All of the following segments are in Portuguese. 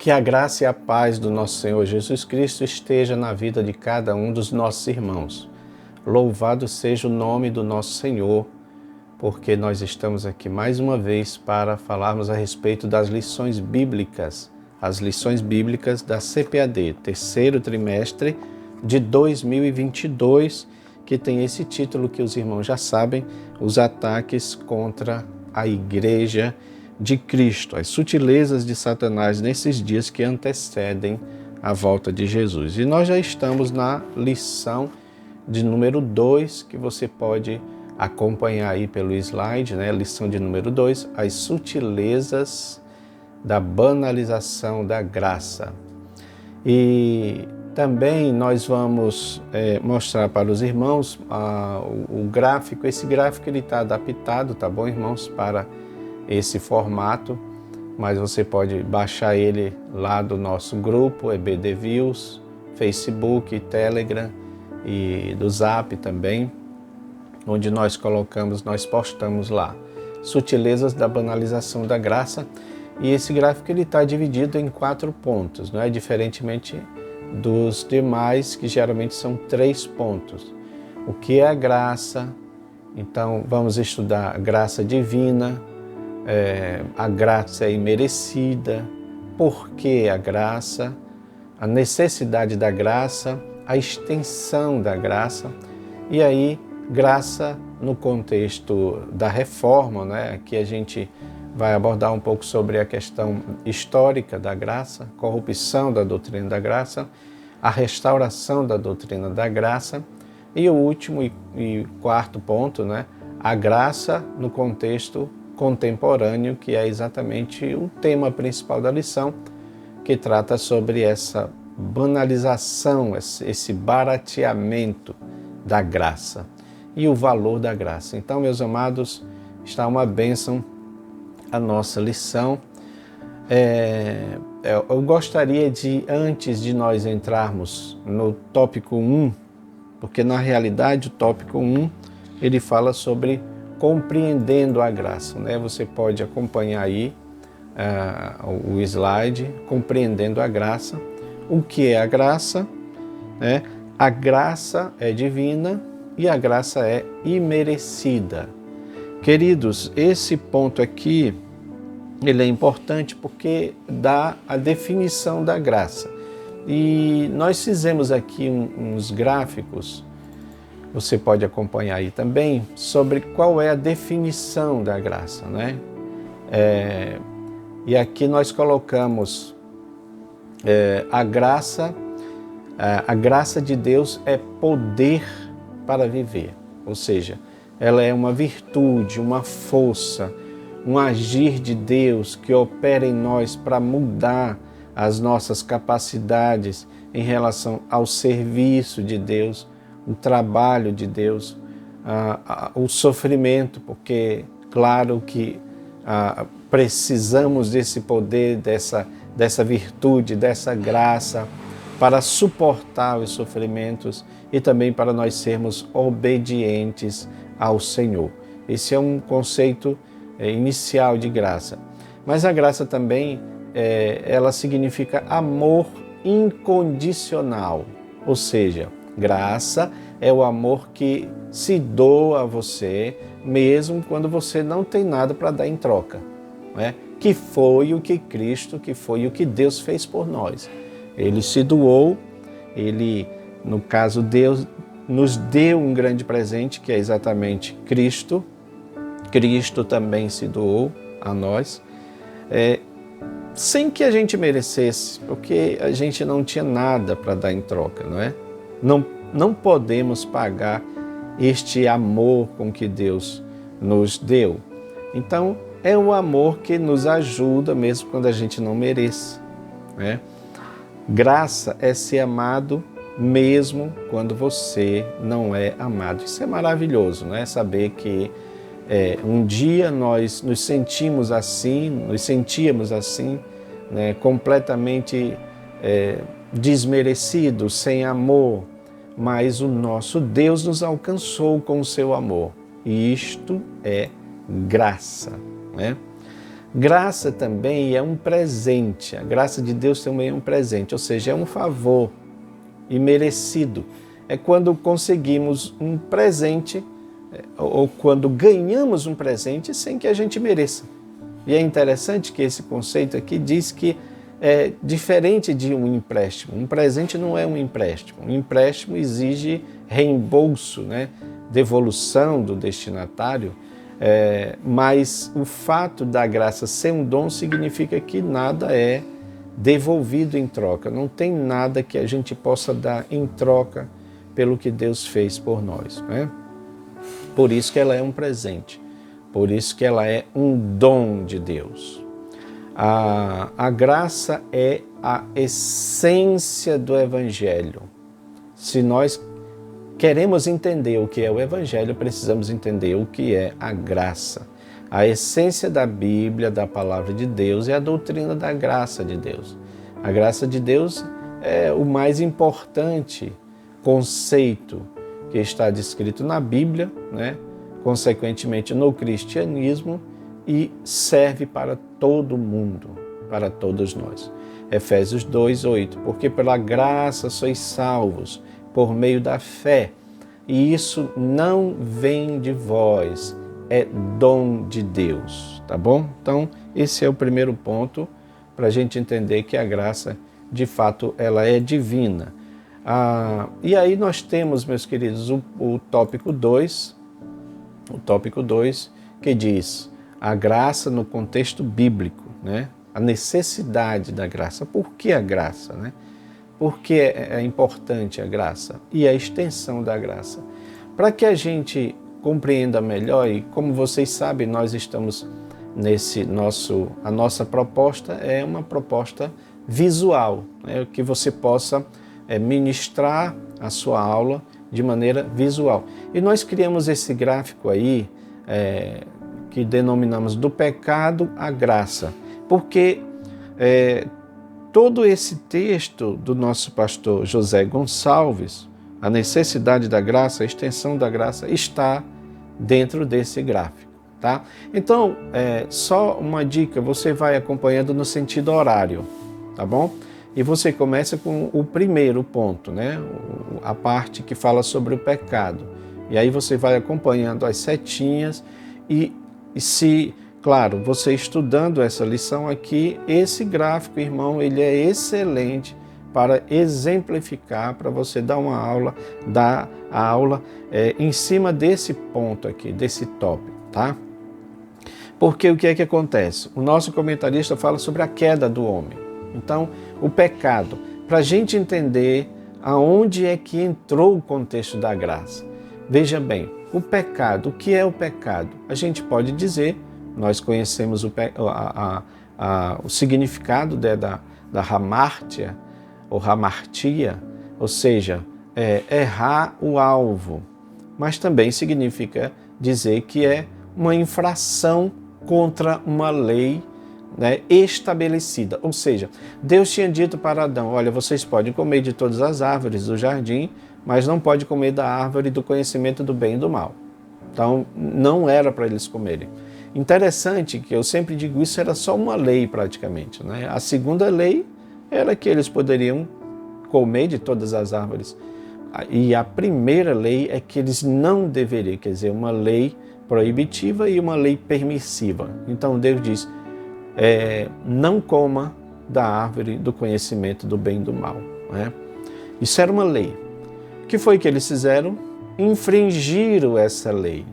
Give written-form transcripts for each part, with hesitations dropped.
Que a graça e a paz do nosso Senhor Jesus Cristo esteja na vida de cada um dos nossos irmãos. Louvado seja o nome do nosso Senhor, porque nós estamos aqui mais uma vez para falarmos a respeito das lições bíblicas, as lições bíblicas da CPAD, terceiro trimestre de 2022, que tem esse título que os irmãos já sabem, os ataques contra a Igreja de Cristo, as sutilezas de Satanás nesses dias que antecedem a volta de Jesus. E nós já estamos na lição de número 2, que você pode acompanhar aí pelo slide, né? Lição de número 2, as sutilezas da banalização da graça. E também nós vamos mostrar para os irmãos o gráfico. Esse gráfico ele está adaptado, tá bom, irmãos, para esse formato, mas você pode baixar ele lá do nosso grupo, EBD Views, Facebook, Telegram e do Zap também, onde nós postamos lá, sutilezas da banalização da graça, e esse gráfico ele está dividido em 4 pontos, não é? Diferentemente dos demais, que geralmente são 3 pontos. O que é a graça? Então vamos estudar a graça divina, a graça é imerecida, por que a graça, a necessidade da graça, a extensão da graça, e aí graça no contexto da reforma, né? Aqui a gente vai abordar um pouco sobre a questão histórica da graça, corrupção da doutrina da graça, a restauração da doutrina da graça, e o último e quarto ponto, né? A graça no contexto contemporâneo, que é exatamente o tema principal da lição, que trata sobre essa banalização, esse barateamento da graça e o valor da graça. Então, meus amados, está uma bênção a nossa lição. Eu gostaria de, antes de nós entrarmos no tópico 1, porque na realidade o tópico 1 ele fala sobre compreendendo a graça, né? Você pode acompanhar aí o slide, compreendendo a graça. O que é a graça? Né? A graça é divina e a graça é imerecida. Queridos, esse ponto aqui, ele é importante porque dá a definição da graça. E nós fizemos aqui uns gráficos, você pode acompanhar aí também, sobre qual é a definição da graça, né? E aqui nós colocamos a graça de Deus é poder para viver, ou seja, ela é uma virtude, uma força, um agir de Deus que opera em nós para mudar as nossas capacidades em relação ao serviço de Deus, o trabalho de Deus, o sofrimento, porque claro que precisamos desse poder, dessa virtude, dessa graça para suportar os sofrimentos e também para nós sermos obedientes ao Senhor. Esse é um conceito inicial de graça. Mas a graça também, ela significa amor incondicional, ou seja, graça é o amor que se doa a você, mesmo quando você não tem nada para dar em troca, né? Que foi o que Cristo, que foi o que Deus fez por nós. Ele se doou, ele, no caso, Deus nos deu um grande presente, que é exatamente Cristo. Cristo também se doou a nós, sem que a gente merecesse, porque a gente não tinha nada para dar em troca, não é? Não podemos pagar este amor com que Deus nos deu. Então, é um amor que nos ajuda mesmo quando a gente não merece, né? Graça é ser amado mesmo quando você não é amado. Isso é maravilhoso, né? Saber que um dia nós nos sentíamos assim, né? Completamente desmerecidos, sem amor, mas o nosso Deus nos alcançou com o seu amor. E isto é graça, né? Graça também é um presente, a graça de Deus também é um presente, ou seja, é um favor imerecido. É quando conseguimos um presente ou quando ganhamos um presente sem que a gente mereça. E é interessante que esse conceito aqui diz que é diferente de um empréstimo. Um presente não é um empréstimo. Um empréstimo exige reembolso, né? Devolução do destinatário, mas o fato da graça ser um dom significa que nada é devolvido em troca. Não tem nada que a gente possa dar em troca pelo que Deus fez por nós, né? Por isso que ela é um presente, por isso que ela é um dom de Deus. A graça é a essência do Evangelho. Se nós queremos entender o que é o Evangelho, precisamos entender o que é a graça. A essência da Bíblia, da Palavra de Deus, é a doutrina da graça de Deus. A graça de Deus é o mais importante conceito que está descrito na Bíblia, né? Consequentemente no cristianismo, e serve para todo mundo, para todos nós. Efésios 2:8, porque pela graça sois salvos, por meio da fé, e isso não vem de vós, é dom de Deus, tá bom? Então, esse é o primeiro ponto para a gente entender que a graça, de fato, ela é divina. E aí nós temos, meus queridos, o tópico 2, que diz a graça no contexto bíblico, né? A necessidade da graça. Por que a graça, né? Por que é importante a graça e a extensão da graça? Para que a gente compreenda melhor, e como vocês sabem, nós estamos a nossa proposta é uma proposta visual, né? Que você possa ministrar a sua aula de maneira visual. E nós criamos esse gráfico aí, que denominamos do pecado à graça, porque todo esse texto do nosso pastor José Gonçalves, a necessidade da graça, a extensão da graça, está dentro desse gráfico, tá? Então, só uma dica, você vai acompanhando no sentido horário, tá bom? E você começa com o primeiro ponto, né? A parte que fala sobre o pecado. E aí você vai acompanhando as setinhas e se, claro, você estudando essa lição aqui, esse gráfico, irmão, ele é excelente para exemplificar, para você dar a aula em cima desse ponto aqui, desse tópico, tá? Porque o que é que acontece? O nosso comentarista fala sobre a queda do homem. Então, o pecado, para a gente entender aonde é que entrou o contexto da graça. Veja bem, o pecado, o que é o pecado? A gente pode dizer, nós conhecemos o significado da hamartia, ou hamartia, ou seja, errar o alvo, mas também significa dizer que é uma infração contra uma lei, né, estabelecida. Ou seja, Deus tinha dito para Adão, olha, vocês podem comer de todas as árvores do jardim, mas não pode comer da árvore do conhecimento do bem e do mal. Então, não era para eles comerem. Interessante que eu sempre digo, isso era só uma lei praticamente, né? A segunda lei era que eles poderiam comer de todas as árvores. E a primeira lei é que eles não deveriam, quer dizer, uma lei proibitiva e uma lei permissiva. Então Deus diz, não coma da árvore do conhecimento do bem e do mal, né? Isso era uma lei. O que foi que eles fizeram? Infringiram essa lei.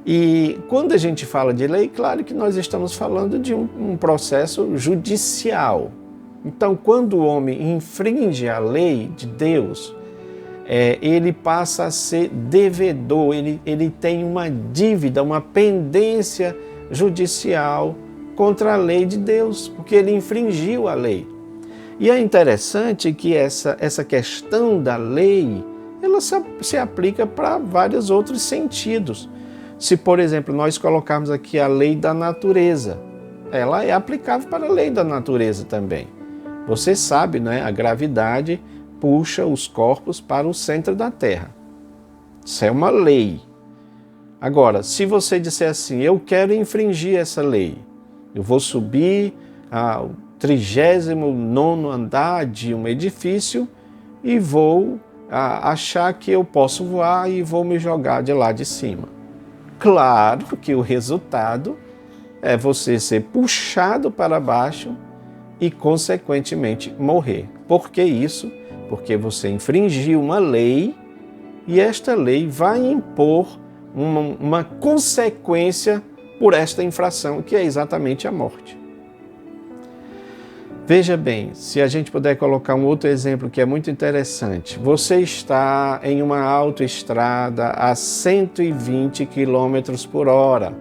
E quando a gente fala de lei, claro que nós estamos falando de um processo judicial. Então, quando o homem infringe a lei de Deus, ele passa a ser devedor, ele tem uma dívida, uma pendência judicial contra a lei de Deus, porque ele infringiu a lei. E é interessante que essa questão da lei, ela se aplica para vários outros sentidos. Se, por exemplo, nós colocarmos aqui a lei da natureza, ela é aplicável para a lei da natureza também. Você sabe, né? A gravidade puxa os corpos para o centro da Terra. Isso é uma lei. Agora, se você disser assim, eu quero infringir essa lei, Eu vou subir ao 39º andar de um edifício e vou achar que eu posso voar e vou me jogar de lá de cima. Claro que o resultado é você ser puxado para baixo e, consequentemente, morrer. Por que isso? Porque você infringiu uma lei e esta lei vai impor uma consequência por esta infração, que é exatamente a morte. Veja bem, se a gente puder colocar um outro exemplo que é muito interessante. Você está em uma autoestrada a 120 km por hora,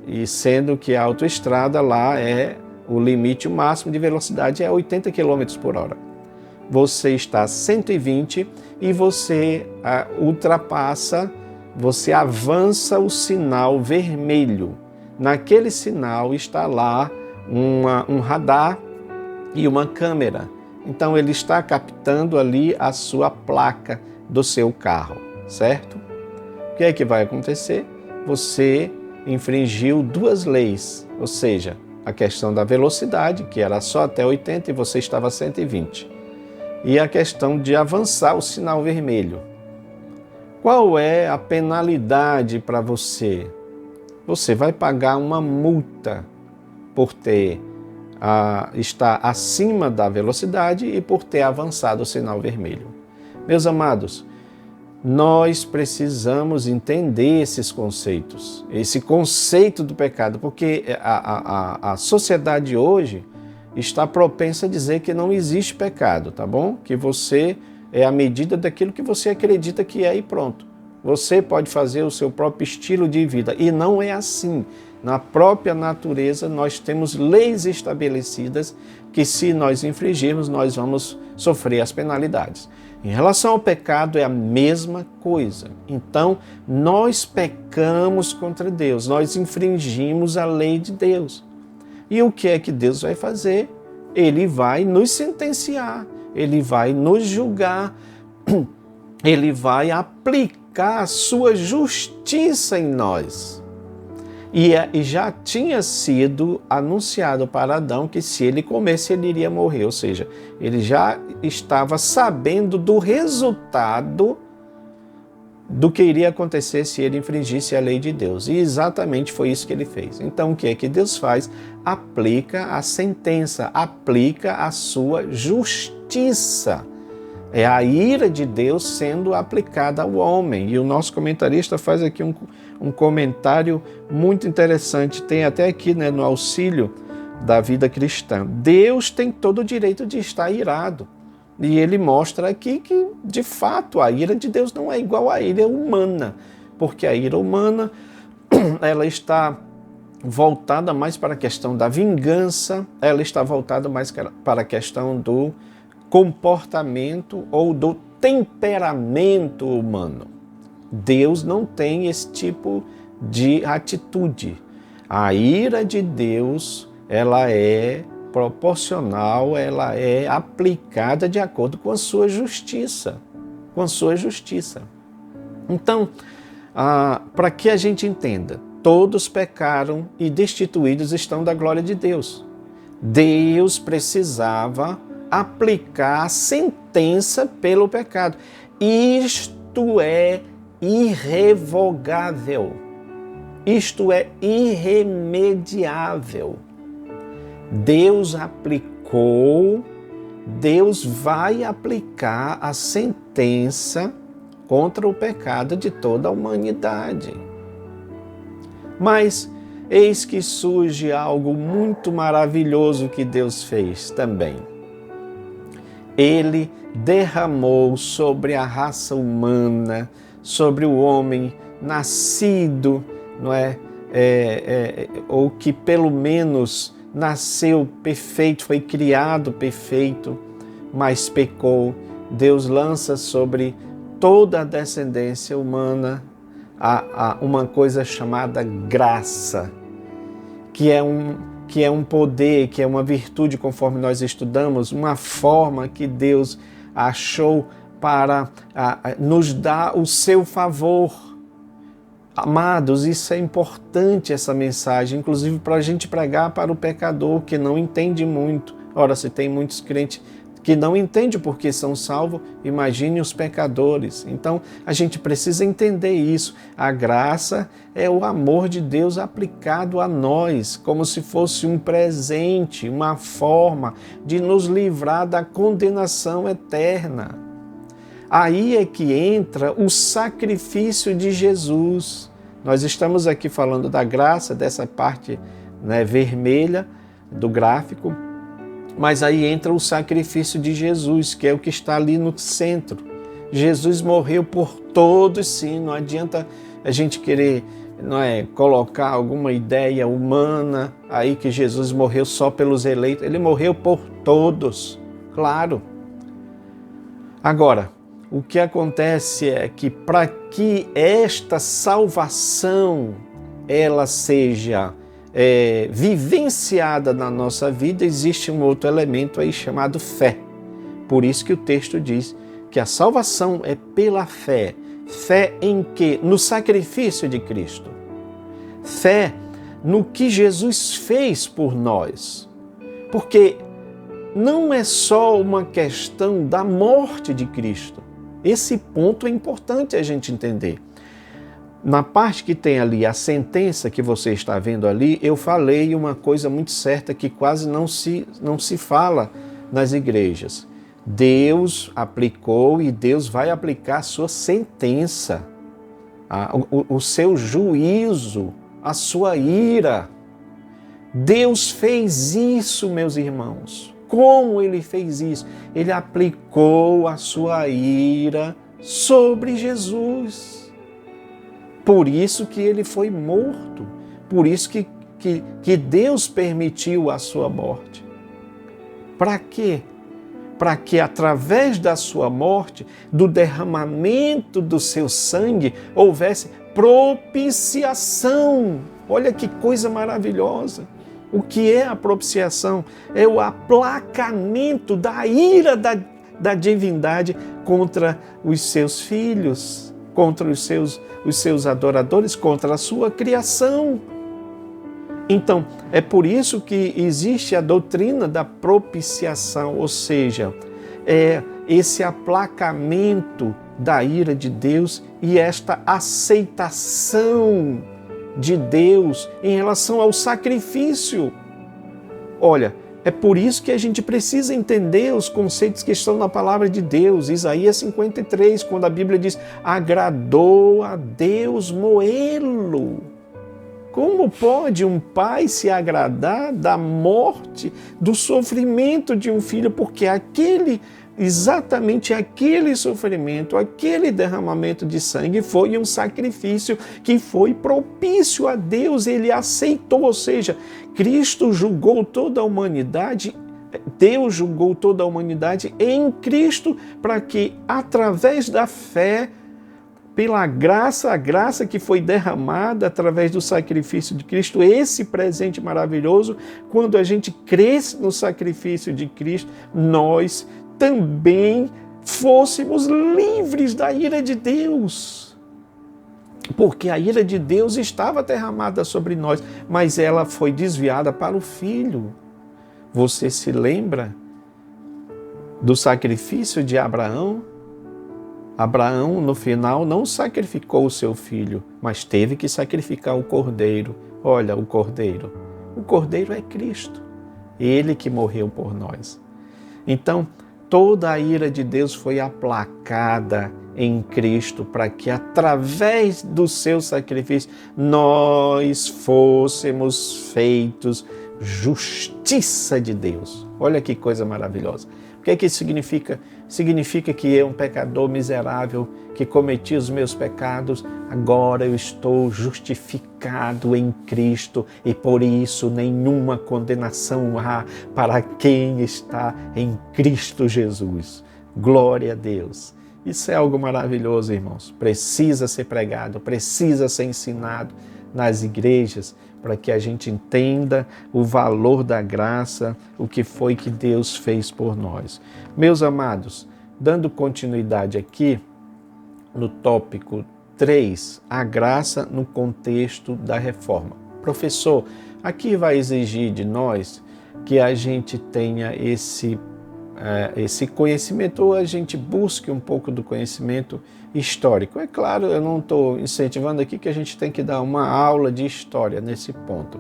e sendo que a autoestrada lá o limite máximo de velocidade é 80 km por hora. Você está a 120 e você ultrapassa, você avança o sinal vermelho. Naquele sinal está lá um radar e uma câmera. Então ele está captando ali a sua placa do seu carro, certo? O que é que vai acontecer? Você infringiu duas leis, ou seja, a questão da velocidade, que era só até 80 e você estava a 120, e a questão de avançar o sinal vermelho. Qual é a penalidade para você? Você vai pagar uma multa por estar acima da velocidade e por ter avançado o sinal vermelho. Meus amados, nós precisamos entender esses conceitos, esse conceito do pecado, porque a sociedade hoje está propensa a dizer que não existe pecado, tá bom? Que você é a medida daquilo que você acredita que é e pronto. Você pode fazer o seu próprio estilo de vida e não é assim. Na própria natureza nós temos leis estabelecidas que se nós infringirmos nós vamos sofrer as penalidades. Em relação ao pecado é a mesma coisa. Então nós pecamos contra Deus, nós infringimos a lei de Deus. E o que é que Deus vai fazer? Ele vai nos sentenciar, ele vai nos julgar, ele vai aplicar a sua justiça em nós. E já tinha sido anunciado para Adão que se ele comesse ele iria morrer, ou seja, ele já estava sabendo do resultado do que iria acontecer se ele infringisse a lei de Deus. E exatamente foi isso que ele fez. Então o que é que Deus faz? Aplica a sentença, aplica a sua justiça. É a ira de Deus sendo aplicada ao homem. E o nosso comentarista faz aqui um comentário muito interessante. Tem até aqui, né, no Auxílio da Vida Cristã. Deus tem todo o direito de estar irado. E ele mostra aqui que, de fato, a ira de Deus não é igual à ira humana. Porque a ira humana, ela está voltada mais para a questão da vingança, ela está voltada mais para a questão do comportamento ou do temperamento humano. Deus não tem esse tipo de atitude. A ira de Deus, ela é proporcional, ela é aplicada de acordo com a sua justiça. Com a sua justiça. Então, para que a gente entenda, todos pecaram e destituídos estão da glória de Deus. Deus precisava aplicar a sentença pelo pecado. Isto é irrevogável. Isto é irremediável. Deus aplicou, Deus vai aplicar a sentença contra o pecado de toda a humanidade. Mas eis que surge algo muito maravilhoso que Deus fez também. Ele derramou sobre a raça humana, sobre o homem nascido, não é? Ou que pelo menos nasceu perfeito, foi criado perfeito, mas pecou. Deus lança sobre toda a descendência humana uma coisa chamada graça, que é um poder, que é uma virtude, conforme nós estudamos, uma forma que Deus achou para nos dar o seu favor. Amados, isso é importante, essa mensagem, inclusive para a gente pregar para o pecador que não entende muito. Ora, se tem muitos crentes que não entendem porque são salvos, imagine os pecadores. Então, a gente precisa entender isso. A graça é o amor de Deus aplicado a nós, como se fosse um presente, uma forma de nos livrar da condenação eterna. Aí é que entra o sacrifício de Jesus. Nós estamos aqui falando da graça, dessa parte, né, vermelha do gráfico, mas aí entra o sacrifício de Jesus, que é o que está ali no centro. Jesus morreu por todos, sim, não adianta a gente querer, não é, colocar alguma ideia humana aí que Jesus morreu só pelos eleitos. Ele morreu por todos, claro. Agora, o que acontece é que para que esta salvação ela seja vivenciada na nossa vida, existe um outro elemento aí chamado fé. Por isso que o texto diz que a salvação é pela fé. Fé em quê? No sacrifício de Cristo. Fé no que Jesus fez por nós. Porque não é só uma questão da morte de Cristo. Esse ponto é importante a gente entender. Na parte que tem ali a sentença que você está vendo ali, eu falei uma coisa muito certa que quase não se fala nas igrejas. Deus aplicou e Deus vai aplicar a sua sentença, o seu juízo, a sua ira. Deus fez isso, meus irmãos. Como ele fez isso? Ele aplicou a sua ira sobre Jesus. Por isso que ele foi morto. Por isso que Deus permitiu a sua morte. Para quê? Para que através da sua morte, do derramamento do seu sangue, houvesse propiciação. Olha que coisa maravilhosa. O que é a propiciação? É o aplacamento da ira da divindade contra os seus filhos, contra os seus adoradores, contra a sua criação. Então, é por isso que existe a doutrina da propiciação, ou seja, é esse aplacamento da ira de Deus e esta aceitação de Deus em relação ao sacrifício. Olha, é por isso que a gente precisa entender os conceitos que estão na palavra de Deus. Isaías 53, quando a Bíblia diz: agradou a Deus moê-lo. Como pode um pai se agradar da morte, do sofrimento de um filho? Porque exatamente aquele sofrimento, aquele derramamento de sangue foi um sacrifício que foi propício a Deus, ele aceitou, ou seja, Cristo julgou toda a humanidade, Deus julgou toda a humanidade em Cristo para que, através da fé, pela graça, a graça que foi derramada através do sacrifício de Cristo, esse presente maravilhoso, quando a gente cresce no sacrifício de Cristo, nós também fôssemos livres da ira de Deus. Porque a ira de Deus estava derramada sobre nós, mas ela foi desviada para o Filho. Você se lembra do sacrifício de Abraão? Abraão, no final, não sacrificou o seu filho, mas teve que sacrificar o cordeiro. Olha, o cordeiro. O cordeiro é Cristo. Ele que morreu por nós. Então, toda a ira de Deus foi aplacada em Cristo para que, através do seu sacrifício, nós fôssemos feitos justiça de Deus. Olha que coisa maravilhosa. O que é que isso significa? Significa que eu, um pecador miserável, que cometi os meus pecados, agora eu estou justificado em Cristo e por isso nenhuma condenação há para quem está em Cristo Jesus. Glória a Deus. Isso é algo maravilhoso, irmãos. Precisa ser pregado, precisa ser ensinado nas igrejas, para que a gente entenda o valor da graça, o que foi que Deus fez por nós. Meus amados, dando continuidade aqui no tópico 3. A graça no contexto da reforma. Professor, aqui vai exigir de nós que a gente tenha esse conhecimento, ou a gente busque um pouco do conhecimento histórico. É claro, eu não estou incentivando aqui que a gente tem que dar uma aula de história nesse ponto.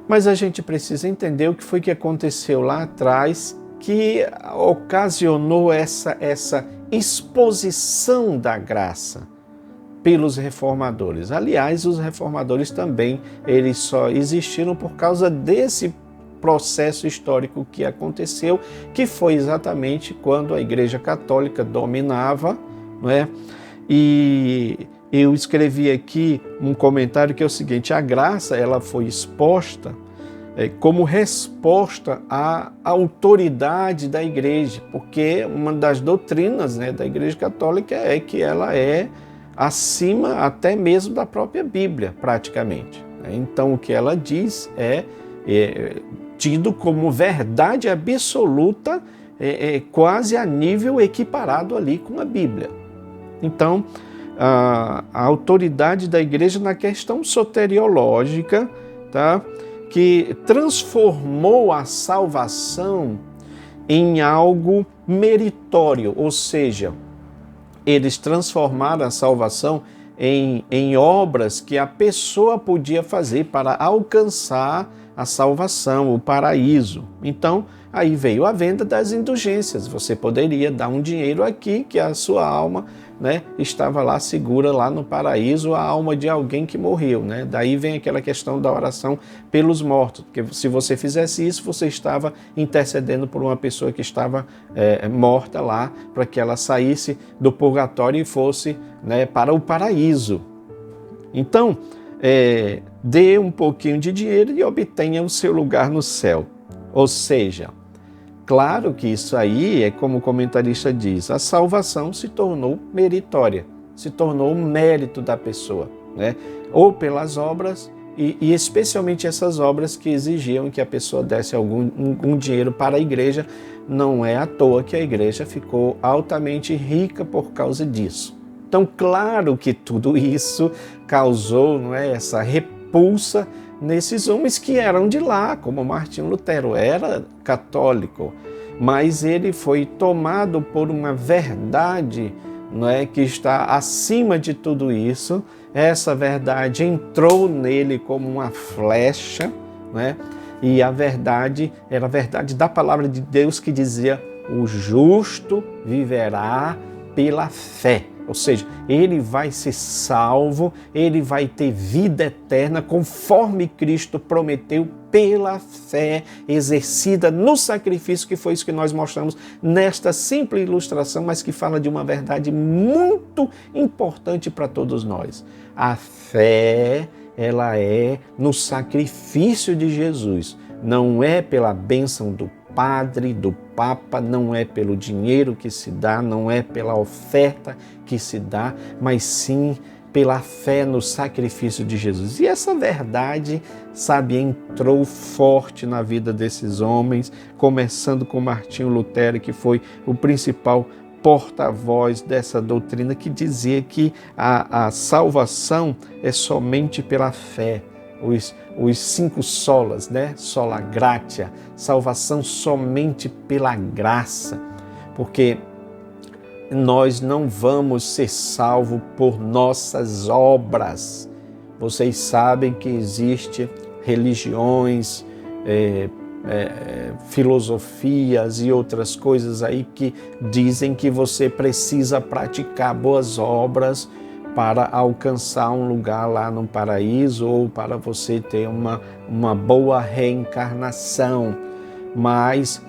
Mas a gente precisa entender o que foi que aconteceu lá atrás que ocasionou essa exposição da graça pelos reformadores. Aliás, os reformadores também, eles só existiram por causa desse processo histórico que aconteceu, que foi exatamente quando a Igreja Católica dominava, não é? E eu escrevi aqui um comentário que é o seguinte: a graça ela foi exposta como resposta à autoridade da Igreja, porque uma das doutrinas, né, da Igreja Católica é que ela é acima até mesmo da própria Bíblia, praticamente. Então, o que ela diz é tido como verdade absoluta, quase a nível equiparado ali com a Bíblia. Então, a autoridade da Igreja na questão soteriológica, tá? Que transformou a salvação em algo meritório, ou seja, eles transformaram a salvação em obras que a pessoa podia fazer para alcançar a salvação, o paraíso. Então, aí veio a venda das indulgências. Você poderia dar um dinheiro aqui que a sua alma, né, estava lá segura lá no paraíso, a alma de alguém que morreu, né? Daí vem aquela questão da oração pelos mortos, porque se você fizesse isso, você estava intercedendo por uma pessoa que estava morta lá, para que ela saísse do purgatório e fosse, né, para o paraíso. Então, dê um pouquinho de dinheiro e obtenha o seu lugar no céu. Ou seja, claro que isso aí é como o comentarista diz, a salvação se tornou meritória, se tornou um mérito da pessoa, né? Ou pelas obras, e especialmente essas obras que exigiam que a pessoa desse algum dinheiro para a igreja. Não é à toa que a igreja ficou altamente rica por causa disso. Então, claro que tudo isso causou, não é, essa repulsa nesses homens que eram de lá, como Martinho Lutero, era católico, mas ele foi tomado por uma verdade, não é, que está acima de tudo isso. Essa verdade entrou nele como uma flecha, não é? E a verdade era a verdade da palavra de Deus que dizia: o justo viverá pela fé. Ou seja, ele vai ser salvo, ele vai ter vida eterna, conforme Cristo prometeu, pela fé exercida no sacrifício, que foi isso que nós mostramos nesta simples ilustração, mas que fala de uma verdade muito importante para todos nós. A fé, ela é no sacrifício de Jesus, não é pela bênção do padre, do papa, não é pelo dinheiro que se dá, não é pela oferta que se dá, mas sim pela fé no sacrifício de Jesus. E essa verdade, sabe, entrou forte na vida desses homens, começando com Martinho Lutero, que foi o principal porta-voz dessa doutrina, que dizia que a salvação é somente pela fé. Os 5 solas, né? Sola gratia, salvação somente pela graça, porque nós não vamos ser salvos por nossas obras. Vocês sabem que existem religiões, filosofias e outras coisas aí que dizem que você precisa praticar boas obras para alcançar um lugar lá no paraíso, ou para você ter uma boa reencarnação. Mas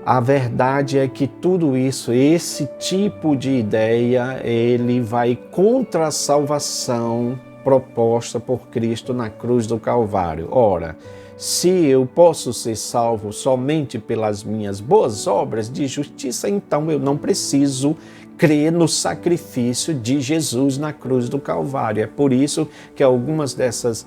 a verdade é que tudo isso, esse tipo de ideia, ele vai contra a salvação proposta por Cristo na cruz do Calvário. Ora, se eu posso ser salvo somente pelas minhas boas obras de justiça, então eu não preciso crer no sacrifício de Jesus na cruz do Calvário. É por isso que algumas dessas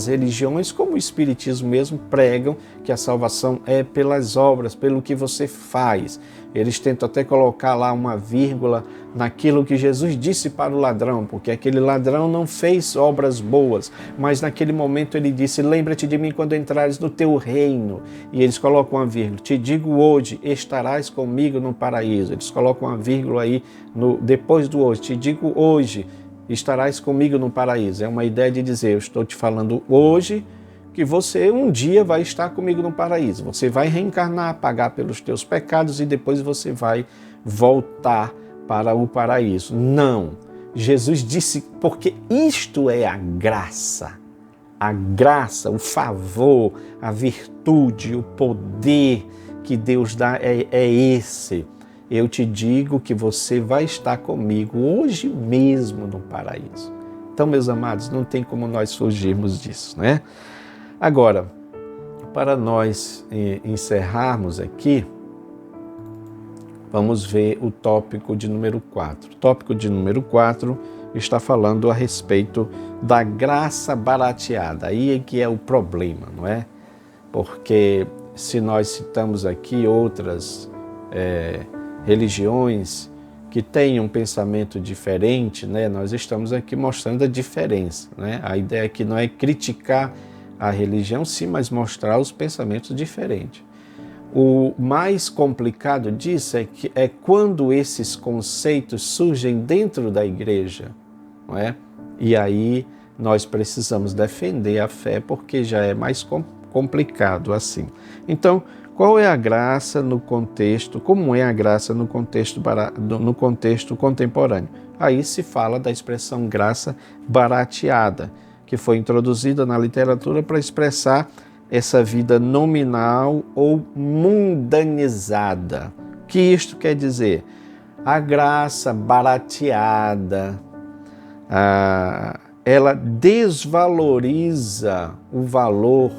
religiões, como o Espiritismo mesmo, pregam que a salvação é pelas obras, pelo que você faz. Eles tentam até colocar lá uma vírgula naquilo que Jesus disse para o ladrão, porque aquele ladrão não fez obras boas, mas naquele momento ele disse: lembra-te de mim quando entrares no teu reino. E eles colocam uma vírgula: te digo hoje, estarás comigo no paraíso. Eles colocam uma vírgula aí depois do hoje: te digo hoje, estarás comigo no paraíso. É uma ideia de dizer: eu estou te falando hoje que você um dia vai estar comigo no paraíso. Você vai reencarnar, pagar pelos teus pecados e depois você vai voltar para o paraíso. Não. Jesus disse, porque isto é a graça. A graça, o favor, a virtude, o poder que Deus dá é esse. Eu te digo que você vai estar comigo hoje mesmo no paraíso. Então, meus amados, não tem como nós fugirmos disso, né? Agora, para nós encerrarmos aqui, vamos ver o tópico de número 4. O tópico de número 4 está falando a respeito da graça barateada. Aí é que é o problema, não é? Porque se nós citamos aqui outras religiões que têm um pensamento diferente, né? Nós estamos aqui mostrando a diferença, né? A ideia aqui não é criticar a religião, sim, mas mostrar os pensamentos diferentes. O mais complicado disso é quando esses conceitos surgem dentro da igreja, não é? E aí nós precisamos defender a fé, porque já é mais complicado assim. Então, qual é a graça no contexto, como é a graça no contexto contemporâneo? Aí se fala da expressão graça barateada, que foi introduzida na literatura para expressar essa vida nominal ou mundanizada. O que isto quer dizer? A graça barateada, ela desvaloriza o valor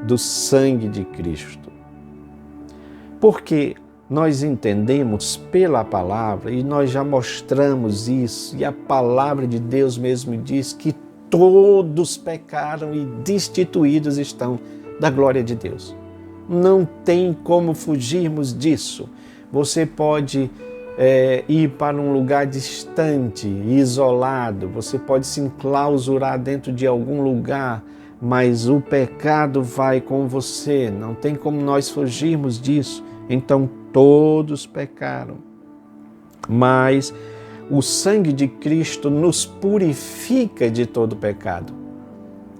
do sangue de Cristo. Porque nós entendemos pela palavra, e nós já mostramos isso, e a palavra de Deus mesmo diz que todos pecaram e destituídos estão da glória de Deus. Não tem como fugirmos disso. Você pode ir para um lugar distante, isolado, você pode se enclausurar dentro de algum lugar, mas o pecado vai com você. Não tem como nós fugirmos disso. Então todos pecaram. Mas o sangue de Cristo nos purifica de todo pecado.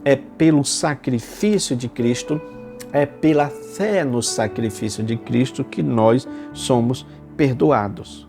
É pelo sacrifício de Cristo, é pela fé no sacrifício de Cristo que nós somos perdoados.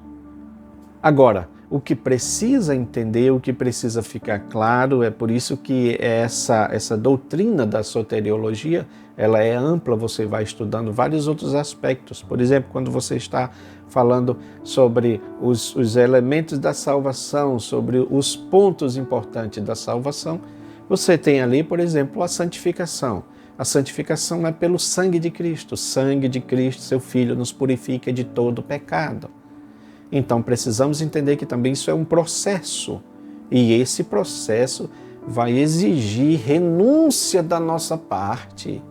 Agora, o que precisa entender, o que precisa ficar claro, é por isso que essa doutrina da soteriologia, ela é ampla, você vai estudando vários outros aspectos. Por exemplo, quando você está falando sobre os elementos da salvação, sobre os pontos importantes da salvação, você tem ali, por exemplo, a santificação. A santificação é pelo sangue de Cristo. O sangue de Cristo, seu Filho, nos purifica de todo pecado. Então precisamos entender que também isso é um processo. E esse processo vai exigir renúncia da nossa parte.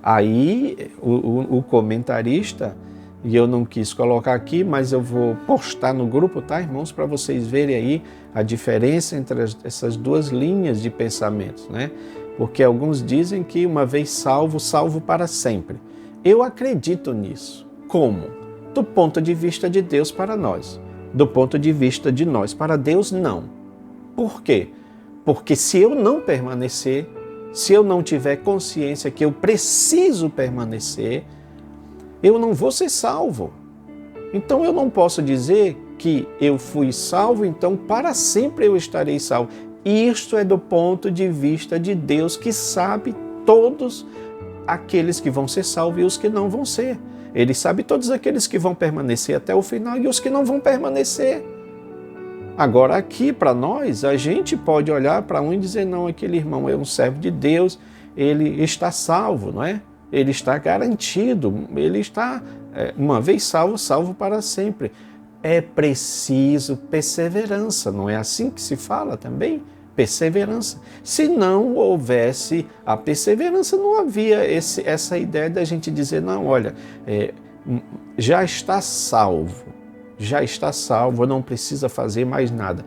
Aí o comentarista, e eu não quis colocar aqui, mas eu vou postar no grupo, tá, irmãos, para vocês verem aí a diferença entre essas duas linhas de pensamentos, né? Porque alguns dizem que uma vez salvo, salvo para sempre. Eu acredito nisso. Como? Do ponto de vista de Deus para nós. Do ponto de vista de nós para Deus, não. Por quê? Porque se eu não permanecer, se eu não tiver consciência que eu preciso permanecer, eu não vou ser salvo. Então eu não posso dizer que eu fui salvo, então para sempre eu estarei salvo. Isto é do ponto de vista de Deus, que sabe todos aqueles que vão ser salvos e os que não vão ser. Ele sabe todos aqueles que vão permanecer até o final e os que não vão permanecer. Agora aqui para nós, a gente pode olhar para um e dizer, não, aquele irmão é um servo de Deus, ele está salvo, não é? Ele está garantido, ele está, uma vez salvo, salvo para sempre. É preciso perseverança, não é assim que se fala também? Perseverança. Se não houvesse a perseverança, não havia essa ideia da gente dizer, não, olha, já está salvo. Já está salvo, não precisa fazer mais nada.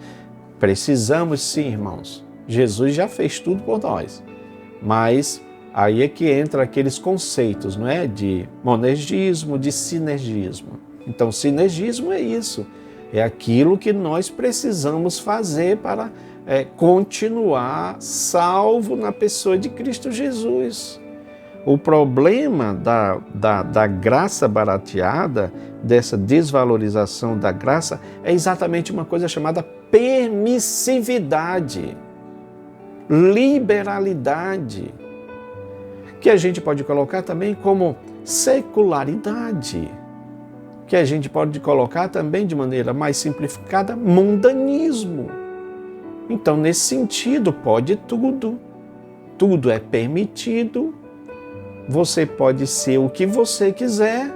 Precisamos sim, irmãos. Jesus já fez tudo por nós. Mas aí é que entra aqueles conceitos, não é? De monergismo, de sinergismo. Então, sinergismo é isso. É aquilo que nós precisamos fazer para continuar salvo na pessoa de Cristo Jesus. O problema da graça barateada, dessa desvalorização da graça, é exatamente uma coisa chamada permissividade, liberalidade, que a gente pode colocar também como secularidade, que a gente pode colocar também de maneira mais simplificada, mundanismo. Então, nesse sentido, pode tudo, tudo é permitido. Você pode ser o que você quiser,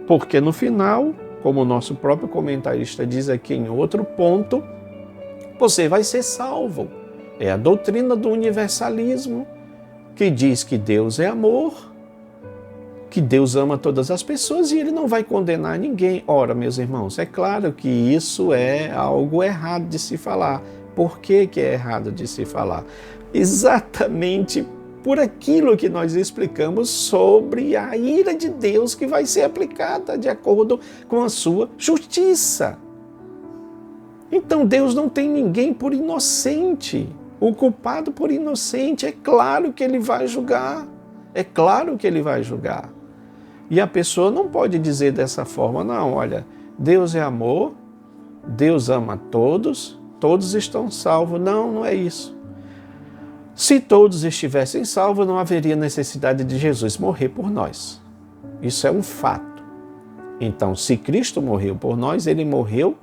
porque no final, como o nosso próprio comentarista diz aqui em outro ponto, você vai ser salvo. É a doutrina do universalismo, que diz que Deus é amor, que Deus ama todas as pessoas e Ele não vai condenar ninguém. Ora, meus irmãos, é claro que isso é algo errado de se falar. Por que é errado de se falar? Exatamente por aquilo que nós explicamos sobre a ira de Deus que vai ser aplicada de acordo com a sua justiça. Então Deus não tem ninguém por inocente. O culpado por inocente, é claro que Ele vai julgar. É claro que Ele vai julgar. E a pessoa não pode dizer dessa forma, não, olha, Deus é amor, Deus ama todos, todos estão salvos. Não, não é isso. Se todos estivessem salvos, não haveria necessidade de Jesus morrer por nós. Isso é um fato. Então, se Cristo morreu por nós, Ele morreu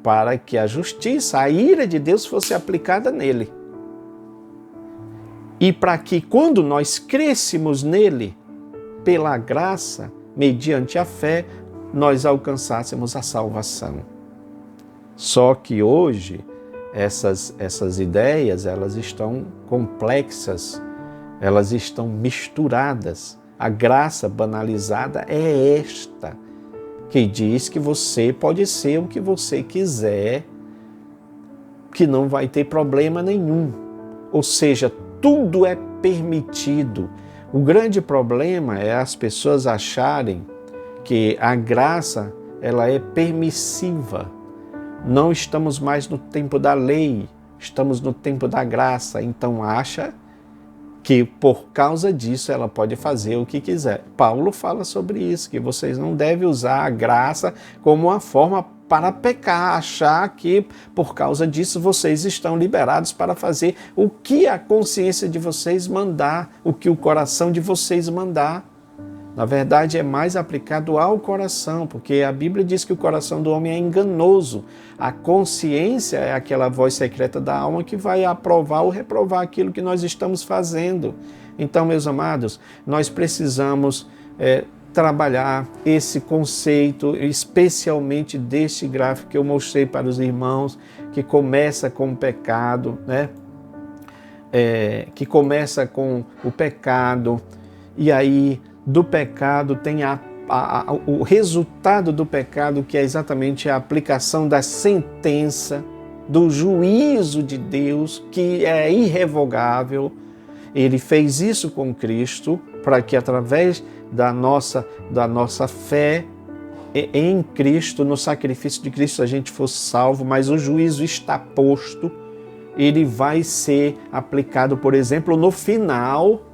para que a justiça, a ira de Deus fosse aplicada nele. E para que quando nós crescemos nele, pela graça, mediante a fé, nós alcançássemos a salvação. Só que hoje, essas ideias, elas estão complexas, elas estão misturadas. A graça banalizada é esta, que diz que você pode ser o que você quiser, que não vai ter problema nenhum. Ou seja, tudo é permitido. O grande problema é as pessoas acharem que a graça, ela é permissiva. Não estamos mais no tempo da lei, estamos no tempo da graça. Então acha que por causa disso ela pode fazer o que quiser. Paulo fala sobre isso, que vocês não devem usar a graça como uma forma para pecar, achar que por causa disso vocês estão liberados para fazer o que a consciência de vocês mandar, o que o coração de vocês mandar. Na verdade, é mais aplicado ao coração, porque a Bíblia diz que o coração do homem é enganoso. A consciência é aquela voz secreta da alma que vai aprovar ou reprovar aquilo que nós estamos fazendo. Então, meus amados, nós precisamos trabalhar esse conceito, especialmente deste gráfico que eu mostrei para os irmãos, que começa com o pecado, né? Que começa com o pecado, e aí do pecado tem o resultado do pecado, que é exatamente a aplicação da sentença, do juízo de Deus, que é irrevogável. Ele fez isso com Cristo, para que através da nossa fé em Cristo, no sacrifício de Cristo, a gente fosse salvo, mas o juízo está posto. Ele vai ser aplicado, por exemplo, no final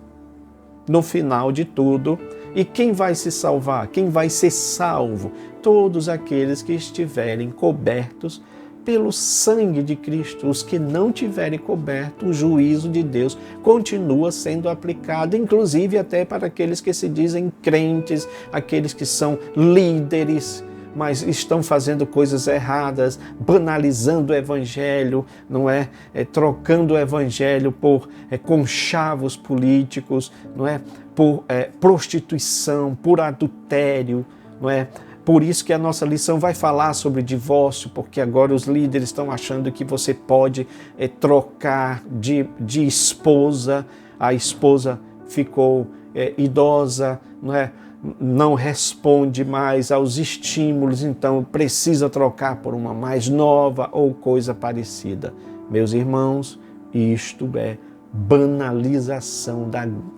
de tudo. E quem vai se salvar? Quem vai ser salvo? Todos aqueles que estiverem cobertos pelo sangue de Cristo. Os que não tiverem coberto, o juízo de Deus continua sendo aplicado, inclusive até para aqueles que se dizem crentes, aqueles que são líderes, mas estão fazendo coisas erradas, banalizando o evangelho, não é? Trocando o evangelho por conchavos políticos, não é? Por prostituição, por adultério, não é? Por isso que a nossa lição vai falar sobre divórcio, porque agora os líderes estão achando que você pode trocar de esposa, a esposa ficou idosa, não é? não responde mais aos estímulos, então precisa trocar por uma mais nova ou coisa parecida. Meus irmãos, isto é banalização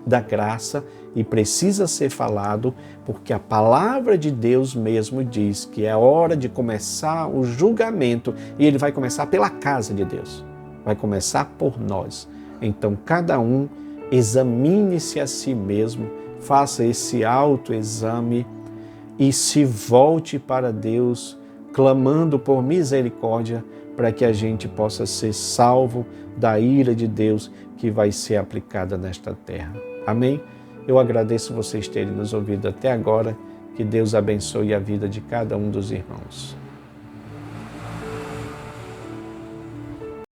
da graça e precisa ser falado, porque a palavra de Deus mesmo diz que é hora de começar o julgamento e ele vai começar pela casa de Deus, vai começar por nós. Então cada um examine-se a si mesmo, faça esse autoexame e se volte para Deus, clamando por misericórdia, para que a gente possa ser salvo da ira de Deus que vai ser aplicada nesta terra. Amém? Eu agradeço vocês terem nos ouvido até agora. Que Deus abençoe a vida de cada um dos irmãos.